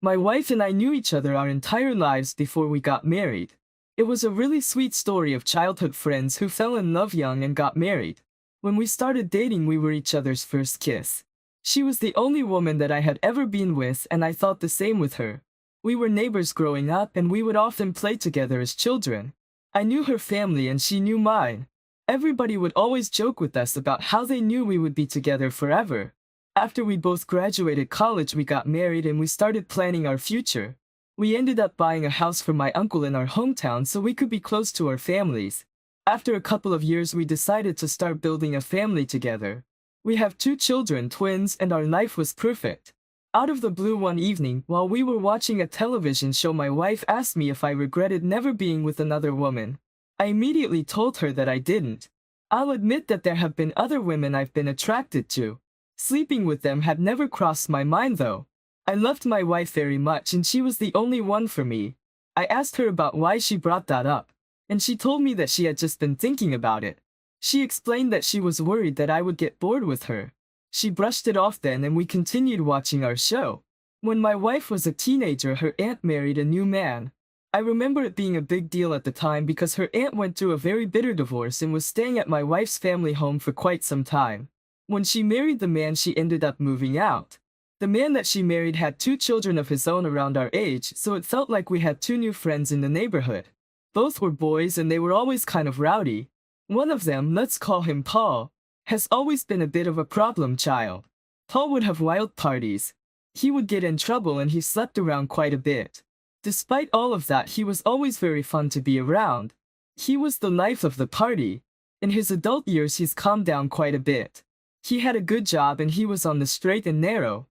My wife and I knew each other our entire lives before we got married. It was a really sweet story of childhood friends who fell in love young and got married. When we started dating, we were each other's first kiss. She was the only woman that I had ever been with, and I thought the same with her. We were neighbors growing up, and we would often play together as children. I knew her family and she knew mine. Everybody would always joke with us about how they knew we would be together forever. After we both graduated college, we got married and we started planning our future. We ended up buying a house for my uncle in our hometown so we could be close to our families. After a couple of years, we decided to start building a family together. We have 2 children, twins, and our life was perfect. Out of the blue one evening, while we were watching a television show, my wife asked me if I regretted never being with another woman. I immediately told her that I didn't. I'll admit that there have been other women I've been attracted to. Sleeping with them had never crossed my mind though. I loved my wife very much and she was the only one for me. I asked her about why she brought that up, and she told me that she had just been thinking about it. She explained that she was worried that I would get bored with her. She brushed it off then and we continued watching our show. When my wife was a teenager, her aunt married a new man. I remember it being a big deal at the time because her aunt went through a very bitter divorce and was staying at my wife's family home for quite some time. When she married the man, she ended up moving out. The man that she married had 2 children of his own around our age, so it felt like we had 2 new friends in the neighborhood. Both were boys and they were always kind of rowdy. One of them, let's call him Paul, has always been a bit of a problem child. Paul would have wild parties. He would get in trouble and he slept around quite a bit. Despite all of that, he was always very fun to be around. He was the life of the party. In his adult years, he's calmed down quite a bit. He had a good job and he was on the straight and narrow.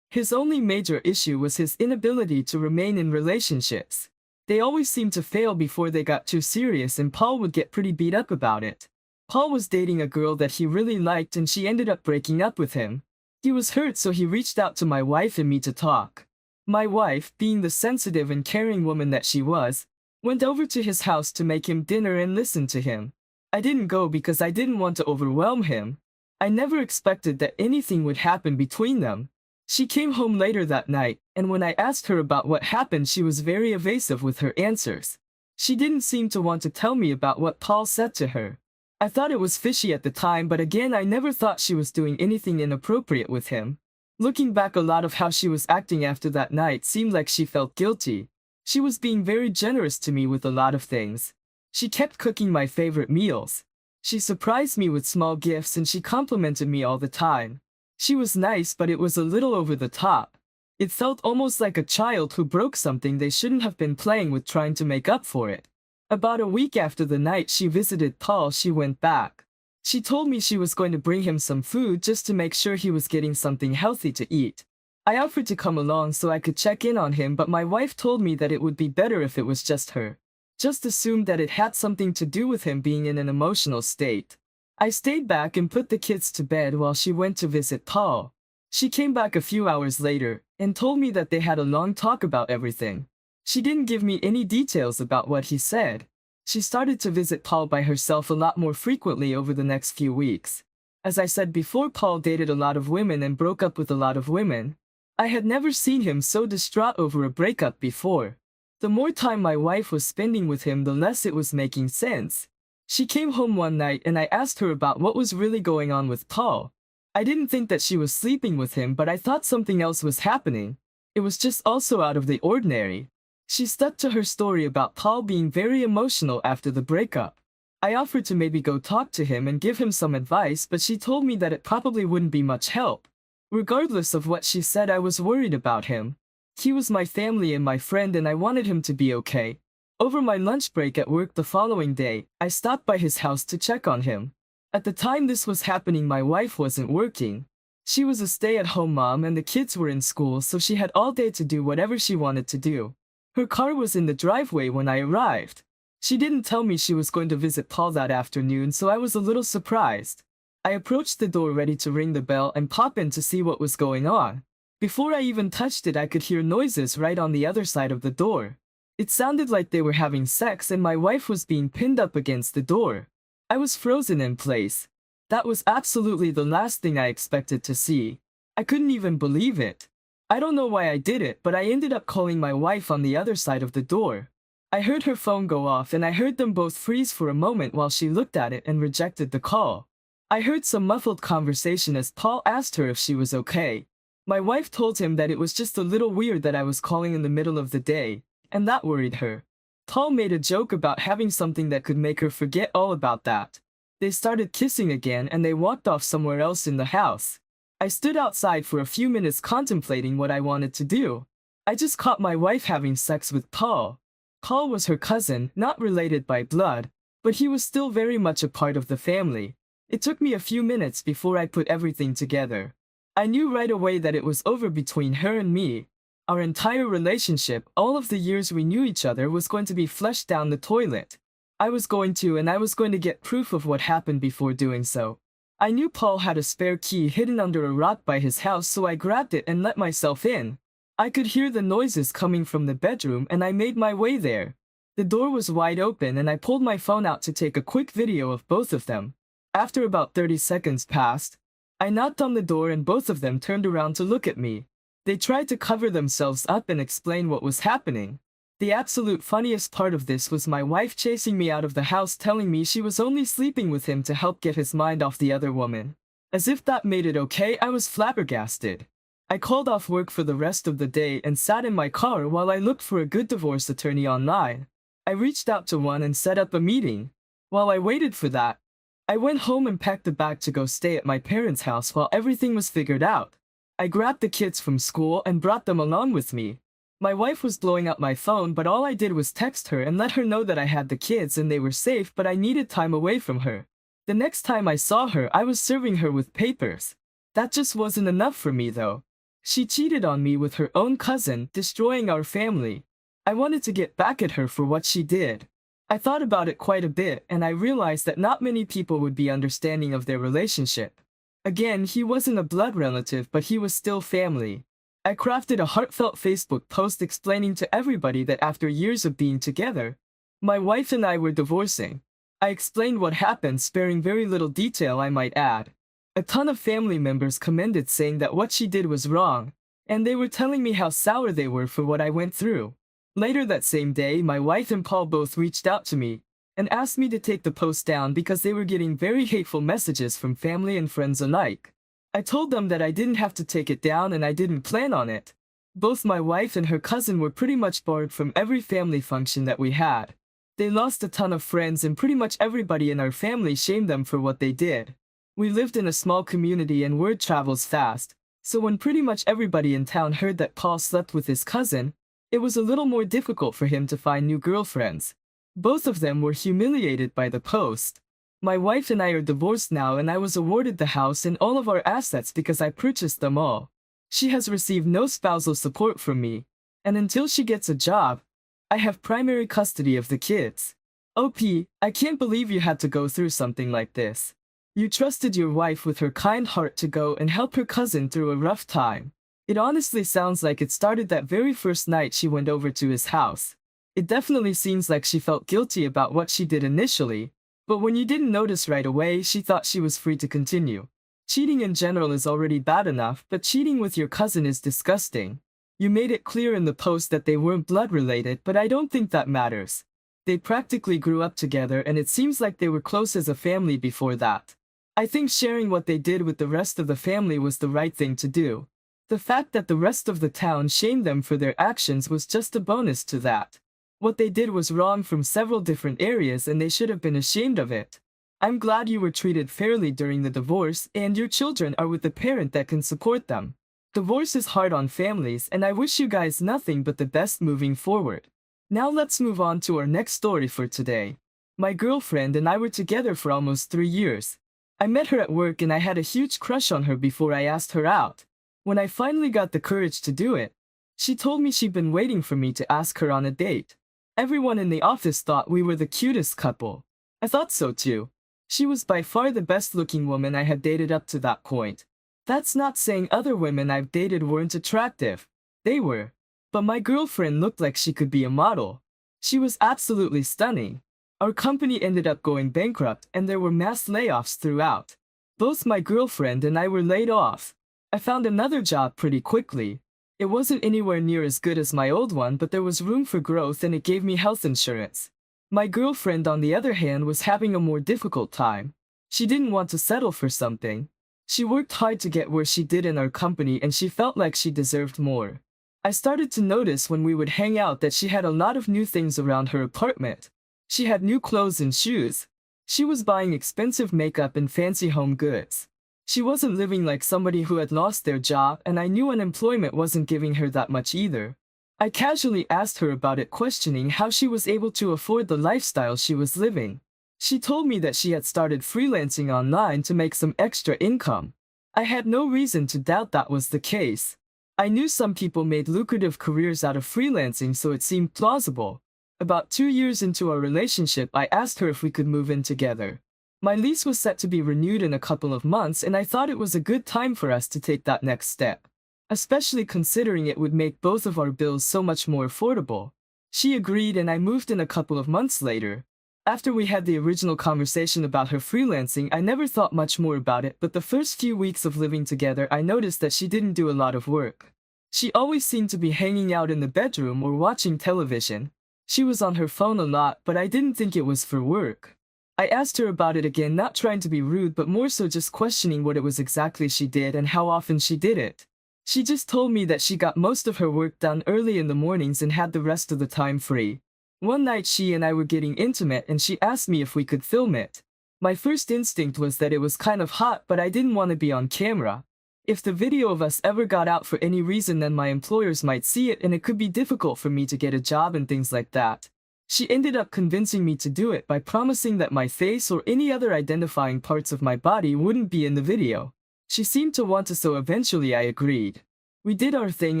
His only major issue was his inability to remain in relationships. They always seemed to fail before they got too serious and Paul would get pretty beat up about it. Paul was dating a girl that he really liked and she ended up breaking up with him. He was hurt, so he reached out to my wife and me to talk. My wife, being the sensitive and caring woman that she was, went over to his house to make him dinner and listen to him. I didn't go because I didn't want to overwhelm him. I never expected that anything would happen between them. She came home later that night, and when I asked her about what happened, she was very evasive with her answers. She didn't seem to want to tell me about what Paul said to her. I thought it was fishy at the time, but again, I never thought she was doing anything inappropriate with him. Looking back, a lot of how she was acting after that night seemed like she felt guilty. She was being very generous to me with a lot of things. She kept cooking my favorite meals. She surprised me with small gifts and she complimented me all the time. She was nice, but it was a little over the top. It felt almost like a child who broke something they shouldn't have been playing with, trying to make up for it. About a week after the night she visited Paul, she went back. She told me she was going to bring him some food just to make sure he was getting something healthy to eat. I offered to come along so I could check in on him, but my wife told me that it would be better if it was just her. Just assumed that it had something to do with him being in an emotional state. I stayed back and put the kids to bed while she went to visit Paul. She came back a few hours later and told me that they had a long talk about everything. She didn't give me any details about what he said. She started to visit Paul by herself a lot more frequently over the next few weeks. As I said before, Paul dated a lot of women and broke up with a lot of women. I had never seen him so distraught over a breakup before. The more time my wife was spending with him, the less it was making sense. She came home one night and I asked her about what was really going on with Paul. I didn't think that she was sleeping with him, but I thought something else was happening. It was just also out of the ordinary. She stuck to her story about Paul being very emotional after the breakup. I offered to maybe go talk to him and give him some advice, but she told me that it probably wouldn't be much help. Regardless of what she said, I was worried about him. He was my family and my friend and I wanted him to be okay. Over my lunch break at work the following day, I stopped by his house to check on him. At the time this was happening, my wife wasn't working. She was a stay-at-home mom and the kids were in school, so she had all day to do whatever she wanted to do. Her car was in the driveway when I arrived. She didn't tell me she was going to visit Paul that afternoon, so I was a little surprised. I approached the door ready to ring the bell and pop in to see what was going on. Before I even touched it, I could hear noises right on the other side of the door. It sounded like they were having sex and my wife was being pinned up against the door. I was frozen in place. That was absolutely the last thing I expected to see. I couldn't even believe it. I don't know why I did it, but I ended up calling my wife on the other side of the door. I heard her phone go off and I heard them both freeze for a moment while she looked at it and rejected the call. I heard some muffled conversation as Paul asked her if she was okay. My wife told him that it was just a little weird that I was calling in the middle of the day, and that worried her. Paul made a joke about having something that could make her forget all about that. They started kissing again and they walked off somewhere else in the house. I stood outside for a few minutes contemplating what I wanted to do. I just caught my wife having sex with Paul. Paul was her cousin, not related by blood, but he was still very much a part of the family. It took me a few minutes before I put everything together. I knew right away that it was over between her and me. Our entire relationship, all of the years we knew each other, was going to be flushed down the toilet. I was going to get proof of what happened before doing so. I knew Paul had a spare key hidden under a rock by his house, so I grabbed it and let myself in. I could hear the noises coming from the bedroom and I made my way there. The door was wide open and I pulled my phone out to take a quick video of both of them. After about 30 seconds passed, I knocked on the door and both of them turned around to look at me. They tried to cover themselves up and explain what was happening. The absolute funniest part of this was my wife chasing me out of the house, telling me she was only sleeping with him to help get his mind off the other woman. As if that made it okay, I was flabbergasted. I called off work for the rest of the day and sat in my car while I looked for a good divorce attorney online. I reached out to one and set up a meeting. While I waited for that, I went home and packed a bag to go stay at my parents' house while everything was figured out. I grabbed the kids from school and brought them along with me. My wife was blowing up my phone, but all I did was text her and let her know that I had the kids and they were safe, but I needed time away from her. The next time I saw her, I was serving her with papers. That just wasn't enough for me though. She cheated on me with her own cousin, destroying our family. I wanted to get back at her for what she did. I thought about it quite a bit and I realized that not many people would be understanding of their relationship. Again, he wasn't a blood relative, but he was still family. I crafted a heartfelt Facebook post explaining to everybody that after years of being together, my wife and I were divorcing. I explained what happened, sparing very little detail, I might add. A ton of family members commended, saying that what she did was wrong, and they were telling me how sour they were for what I went through. Later that same day, my wife and Paul both reached out to me and asked me to take the post down because they were getting very hateful messages from family and friends alike. I told them that I didn't have to take it down and I didn't plan on it. Both my wife and her cousin were pretty much barred from every family function that we had. They lost a ton of friends and pretty much everybody in our family shamed them for what they did. We lived in a small community and word travels fast, so when pretty much everybody in town heard that Paul slept with his cousin, it was a little more difficult for him to find new girlfriends. Both of them were humiliated by the post. My wife and I are divorced now and I was awarded the house and all of our assets because I purchased them all. She has received no spousal support from me, and until she gets a job, I have primary custody of the kids. OP, I can't believe you had to go through something like this. You trusted your wife with her kind heart to go and help her cousin through a rough time. It honestly sounds like it started that very first night she went over to his house. It definitely seems like she felt guilty about what she did initially, but when you didn't notice right away, she thought she was free to continue. Cheating in general is already bad enough, but cheating with your cousin is disgusting. You made it clear in the post that they weren't blood related, but I don't think that matters. They practically grew up together and it seems like they were close as a family before that. I think sharing what they did with the rest of the family was the right thing to do. The fact that the rest of the town shamed them for their actions was just a bonus to that. What they did was wrong from several different areas and they should have been ashamed of it. I'm glad you were treated fairly during the divorce and your children are with a parent that can support them. Divorce is hard on families and I wish you guys nothing but the best moving forward. Now let's move on to our next story for today. My girlfriend and I were together for almost 3 years. I met her at work and I had a huge crush on her before I asked her out. When I finally got the courage to do it, she told me she'd been waiting for me to ask her on a date. Everyone in the office thought we were the cutest couple. I thought so too. She was by far the best looking woman I had dated up to that point. That's not saying other women I've dated weren't attractive. They were. But my girlfriend looked like she could be a model. She was absolutely stunning. Our company ended up going bankrupt and there were mass layoffs throughout. Both my girlfriend and I were laid off. I found another job pretty quickly. It wasn't anywhere near as good as my old one, but there was room for growth and it gave me health insurance. My girlfriend, on the other hand, was having a more difficult time. She didn't want to settle for something. She worked hard to get where she did in our company and she felt like she deserved more. I started to notice when we would hang out that she had a lot of new things around her apartment. She had new clothes and shoes. She was buying expensive makeup and fancy home goods. She wasn't living like somebody who had lost their job, and I knew unemployment wasn't giving her that much either. I casually asked her about it, questioning how she was able to afford the lifestyle she was living. She told me that she had started freelancing online to make some extra income. I had no reason to doubt that was the case. I knew some people made lucrative careers out of freelancing, so it seemed plausible. About 2 years into our relationship, I asked her if we could move in together. My lease was set to be renewed in a couple of months, and I thought it was a good time for us to take that next step, especially considering it would make both of our bills so much more affordable. She agreed, and I moved in a couple of months later. After we had the original conversation about her freelancing, I never thought much more about it, but the first few weeks of living together, I noticed that she didn't do a lot of work. She always seemed to be hanging out in the bedroom or watching television. She was on her phone a lot, but I didn't think it was for work. I asked her about it again, not trying to be rude, but more so just questioning what it was exactly she did and how often she did it. She just told me that she got most of her work done early in the mornings and had the rest of the time free. One night she and I were getting intimate and she asked me if we could film it. My first instinct was that it was kind of hot, but I didn't want to be on camera. If the video of us ever got out for any reason, then my employers might see it and it could be difficult for me to get a job and things like that. She ended up convincing me to do it by promising that my face or any other identifying parts of my body wouldn't be in the video. She seemed to want to, so eventually I agreed. We did our thing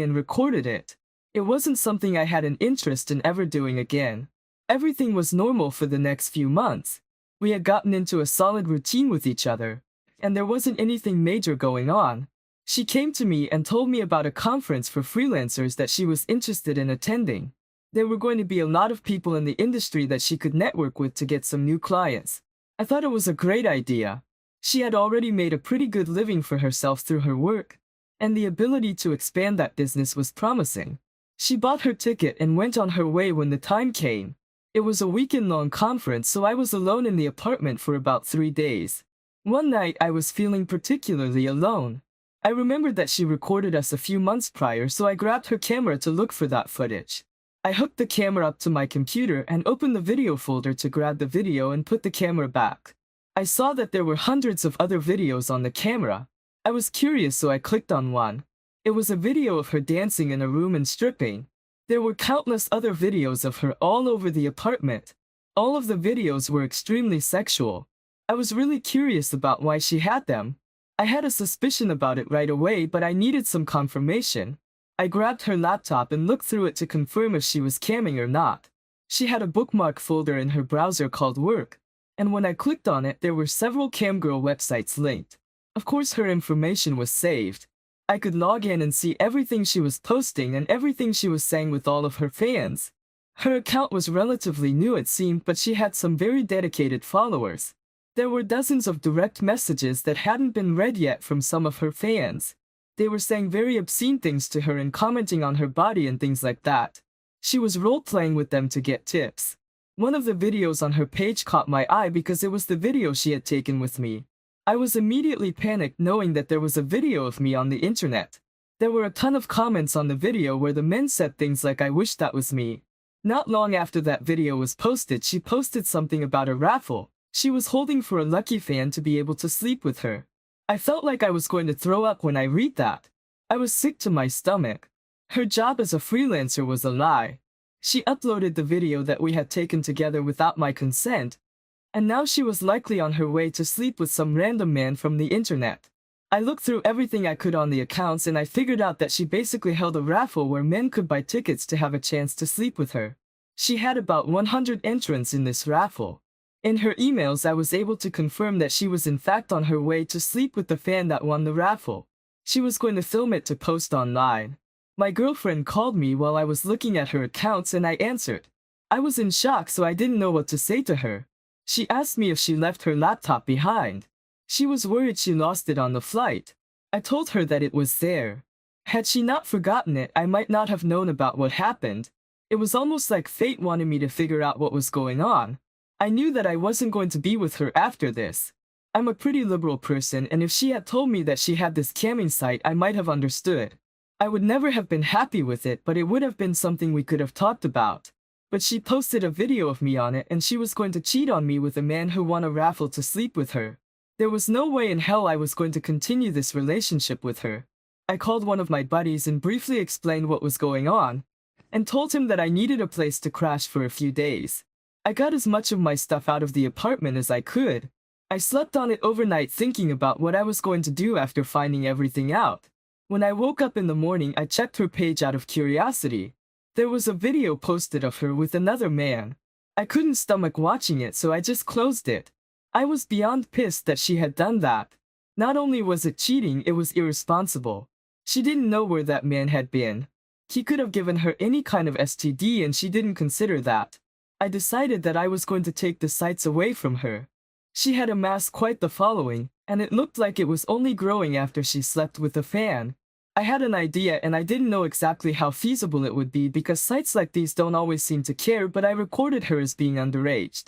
and recorded it. It wasn't something I had an interest in ever doing again. Everything was normal for the next few months. We had gotten into a solid routine with each other, and there wasn't anything major going on. She came to me and told me about a conference for freelancers that she was interested in attending. There were going to be a lot of people in the industry that she could network with to get some new clients. I thought it was a great idea. She had already made a pretty good living for herself through her work, and the ability to expand that business was promising. She bought her ticket and went on her way when the time came. It was a weekend-long conference, so I was alone in the apartment for about 3 days. One night I was feeling particularly alone. I remembered that she recorded us a few months prior, so I grabbed her camera to look for that footage. I hooked the camera up to my computer and opened the video folder to grab the video and put the camera back. I saw that there were hundreds of other videos on the camera. I was curious, so I clicked on one. It was a video of her dancing in a room and stripping. There were countless other videos of her all over the apartment. All of the videos were extremely sexual. I was really curious about why she had them. I had a suspicion about it right away, but I needed some confirmation. I grabbed her laptop and looked through it to confirm if she was camming or not. She had a bookmark folder in her browser called Work, and when I clicked on it, there were several camgirl websites linked. Of course, her information was saved. I could log in and see everything she was posting and everything she was saying with all of her fans. Her account was relatively new, it seemed, but she had some very dedicated followers. There were dozens of direct messages that hadn't been read yet from some of her fans. They were saying very obscene things to her and commenting on her body and things like that. She was role-playing with them to get tips. One of the videos on her page caught my eye because it was the video she had taken with me. I was immediately panicked knowing that there was a video of me on the internet. There were a ton of comments on the video where the men said things like, "I wish that was me." Not long after that video was posted, she posted something about a raffle she was holding for a lucky fan to be able to sleep with her. I felt like I was going to throw up when I read that. I was sick to my stomach. Her job as a freelancer was a lie. She uploaded the video that we had taken together without my consent, and now she was likely on her way to sleep with some random man from the internet. I looked through everything I could on the accounts and I figured out that she basically held a raffle where men could buy tickets to have a chance to sleep with her. She had about 100 entrants in this raffle. In her emails, I was able to confirm that she was in fact on her way to sleep with the fan that won the raffle. She was going to film it to post online. My girlfriend called me while I was looking at her accounts and I answered. I was in shock, so I didn't know what to say to her. She asked me if she left her laptop behind. She was worried she lost it on the flight. I told her that it was there. Had she not forgotten it, I might not have known about what happened. It was almost like fate wanted me to figure out what was going on. I knew that I wasn't going to be with her after this. I'm a pretty liberal person, and if she had told me that she had this camming site, I might have understood. I would never have been happy with it, but it would have been something we could have talked about. But she posted a video of me on it, and she was going to cheat on me with a man who won a raffle to sleep with her. There was no way in hell I was going to continue this relationship with her. I called one of my buddies and briefly explained what was going on, and told him that I needed a place to crash for a few days. I got as much of my stuff out of the apartment as I could. I slept on it overnight thinking about what I was going to do after finding everything out. When I woke up in the morning, I checked her page out of curiosity. There was a video posted of her with another man. I couldn't stomach watching it, so I just closed it. I was beyond pissed that she had done that. Not only was it cheating, it was irresponsible. She didn't know where that man had been. He could have given her any kind of STD and she didn't consider that. I decided that I was going to take the sites away from her. She had amassed quite the following, and it looked like it was only growing after she slept with a fan. I had an idea and I didn't know exactly how feasible it would be because sites like these don't always seem to care, but I recorded her as being underage.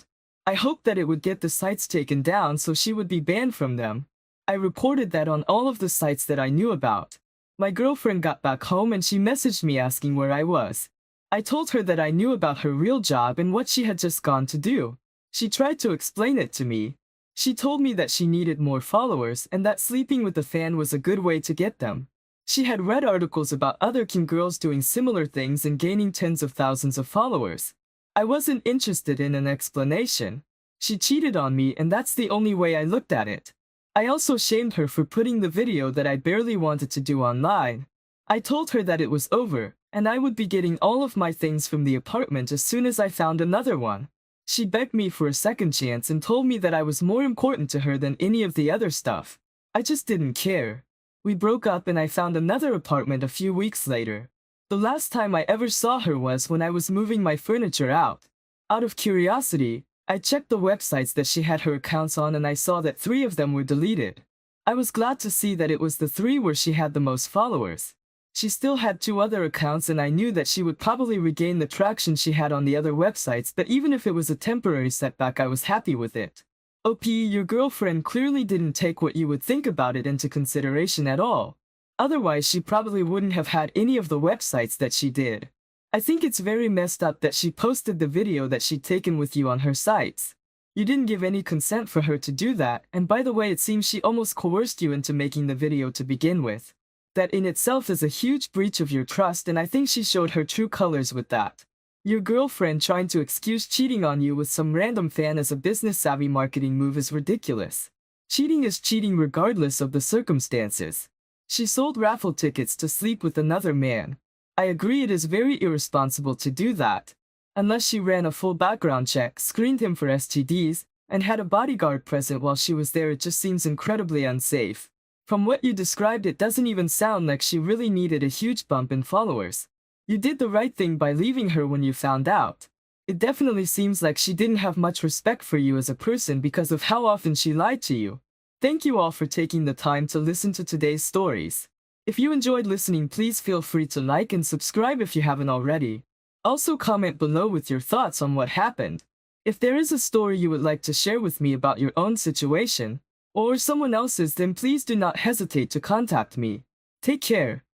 I hoped that it would get the sites taken down so she would be banned from them. I reported that on all of the sites that I knew about. My girlfriend got back home and she messaged me asking where I was. I told her that I knew about her real job and what she had just gone to do. She tried to explain it to me. She told me that she needed more followers and that sleeping with a fan was a good way to get them. She had read articles about other Kim girls doing similar things and gaining tens of thousands of followers. I wasn't interested in an explanation. She cheated on me and that's the only way I looked at it. I also shamed her for putting the video that I barely wanted to do online. I told her that it was over, and I would be getting all of my things from the apartment as soon as I found another one. She begged me for a second chance and told me that I was more important to her than any of the other stuff. I just didn't care. We broke up and I found another apartment a few weeks later. The last time I ever saw her was when I was moving my furniture out. Out of curiosity, I checked the websites that she had her accounts on and I saw that 3 of them were deleted. I was glad to see that it was the 3 where she had the most followers. She still had 2 other accounts and I knew that she would probably regain the traction she had on the other websites, but even if it was a temporary setback, I was happy with it. OP, your girlfriend clearly didn't take what you would think about it into consideration at all. Otherwise, she probably wouldn't have had any of the websites that she did. I think it's very messed up that she posted the video that she'd taken with you on her sites. You didn't give any consent for her to do that, and by the way, it seems she almost coerced you into making the video to begin with. That in itself is a huge breach of your trust, and I think she showed her true colors with that. Your girlfriend trying to excuse cheating on you with some random fan as a business-savvy marketing move is ridiculous. Cheating is cheating regardless of the circumstances. She sold raffle tickets to sleep with another man. I agree it is very irresponsible to do that. Unless she ran a full background check, screened him for STDs, and had a bodyguard present while she was there, it just seems incredibly unsafe. From what you described, it doesn't even sound like she really needed a huge bump in followers. You did the right thing by leaving her when you found out. It definitely seems like she didn't have much respect for you as a person because of how often she lied to you. Thank you all for taking the time to listen to today's stories. If you enjoyed listening, please feel free to like and subscribe if you haven't already. Also comment below with your thoughts on what happened. If there is a story you would like to share with me about your own situation, or someone else's, then please do not hesitate to contact me. Take care.